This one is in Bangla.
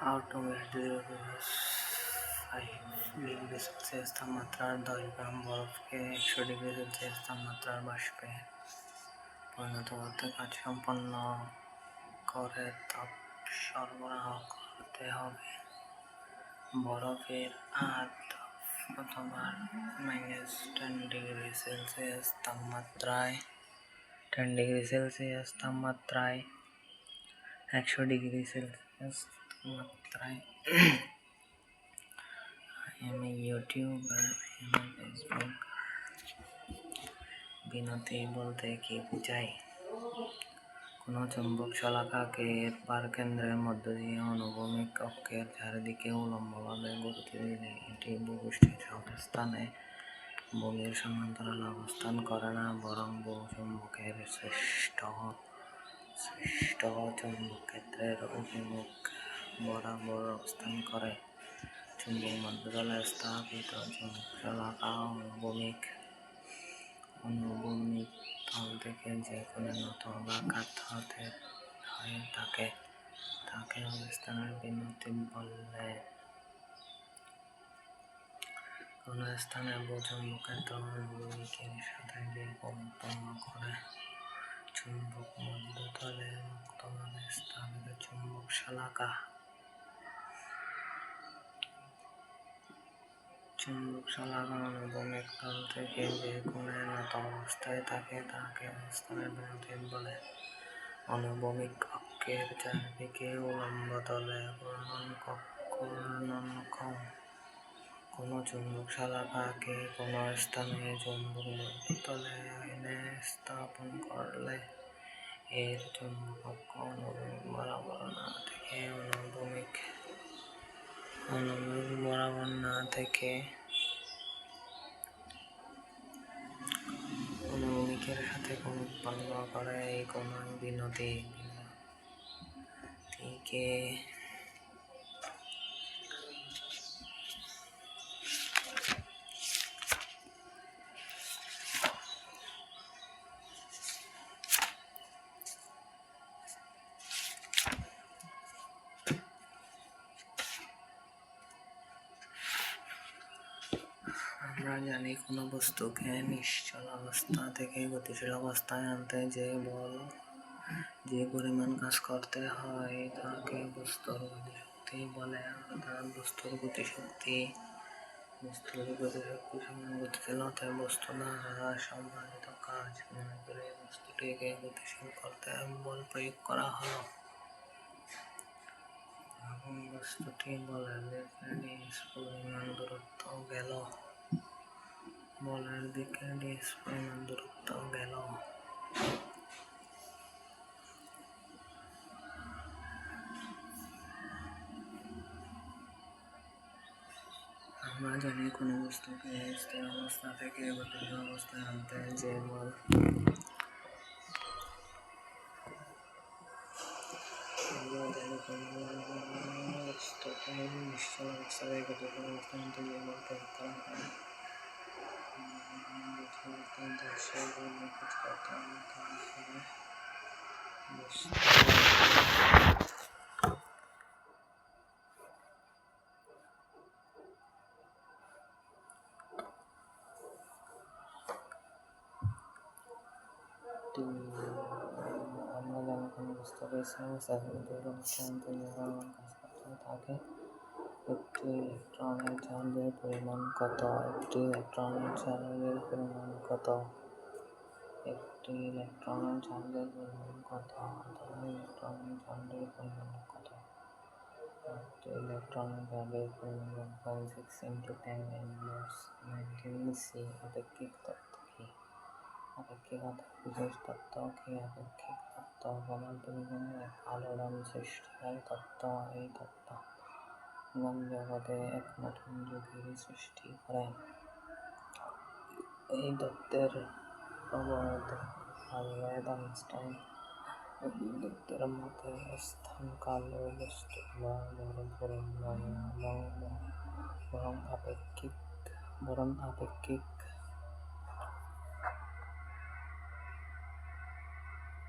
আউটডোর 5 ডিগ্রি সেলসিয়াস তাপমাত্রার 10 গ্রাম বরফকে 100 ডিগ্রি সেলসিয়াস তাপমাত্রার বাষ্পে পরিণত করতে কাজ সম্পন্ন করে তাপ সরবরাহ করতে হবে। বরফের অথবা -10 ডিগ্রি সেলসিয়াস তাপমাত্রায় 100 ডিগ্রি সেলসিয়াস তাপমাত্রায় ইউটিউবার ফেসবুক বিনতি বলতে কি বোঝায়? কোনো চুম্বক শলাকাকে এর পারকেন্দ্রের মধ্য দিয়ে অনুভূমিক অক্ষের চারিদিকে উল্লম্বভাবে ঘুরতে দিলে এটি ভূপৃষ্ঠের সব স্থানে ভূমির সমান্তরাল অবস্থান করে না, বরং ভূ-চুম্বকের সৃষ্ট চুম্বক ক্ষেত্রের অভিমুখ বরাবর অবস্থান করে। চুম্বক মধ্যতলে স্থাপিত চুম্বক শলাকা অনুভূমিক তল থেকে যে কোণে নত বা কাত হয়ে থাকে তাকে অবস্থানের বিনতি বলে। কোন স্থানে ভূ-চুম্বকক্ষেত্র অনুভূমিকের সাথে যে কোণ উৎপন্ন করে চুম্বক মধ্যতলে মুক্তভাবে স্থাপিত চুম্বক শলাকা। চুম্বক শলাকা অনুভূমিক তল থেকে যে কোণে নত অবস্থায় থাকে তাকে অবস্থানের বিনতি বলে। অনুভূমিক অক্ষের চারিদিকে উল্লম্ব তলে ঘূর্ণনক্ষম কোনো চুম্বক শলাকাকে কোনো স্থানে চুম্বক মধ্যতলে এনে স্থাপন করলে এর চুম্বক অক্ষ অনুভূমিক বরাবর না থেকে অনুভূমিকের সাথে কোণ উৎপন্ন করে। এই কোণের বিনতিকে আমরা জানি, কোনো বস্তুকে নিশ্চল অবস্থা থেকে গতিশীল অবস্থায় আনতে যে পরিমাণ কাজ করতে হয় তাকে বস্তুর গতিশক্তি বলে। অর্থাৎ বস্তুর গতিশক্তি সমান গতিশীল, অতএব বস্তু দ্বারা সম্পাদিত কাজ মনে করে বস্তুটিকে গতিশীল করতে বল প্রয়োগ করা হলো এবং বস্তুটি বলের দিকে d পরিমাণ দূরত্ব গেল। আমরা জানি, কোনো বস্তুকে স্থির অবস্থা থেকে গতিশীল অবস্থায় আনতে যে বল প্রয়োগ করা হয় সেই বল নিখুঁত করতে হবে। তারপরে আমরা জানি, কোনো বস্তুকে স্থির অবস্থা থেকে গতিশীল অবস্থায় আনতে যে পরিমাণ কাজ করতে হয় তাকে একটি ইলেকট্রনের চার্জের পরিমাণ কত? একটি ইলেকট্রনের চার্জের পরিমাণ কত? একটি ইলেকট্রনের চার্জের পরিমাণ কত? অথবা ইলেকট্রনের চার্জের পরিমাণ কত? একটি ইলেকট্রনের চার্জের পরিমাণ 1.6 × 10⁻19 C। আপেক্ষিক তত্ত্ব কি? আপেক্ষিকতার বিশেষ তত্ত্ব কি? আপেক্ষিক তত্ত্ব পদার্থবিজ্ঞানের এক আলোড়ন সৃষ্টিকারী তত্ত্ব। এই তত্ত্ব জগতে এক নতুন যুগের সৃষ্টি করে। এই তত্ত্বের প্রবর্তক আলবার্ট আইনস্টাইন। এই তত্ত্বের মতে স্থান কাল ও বস্তু বা বরং আপেক্ষিক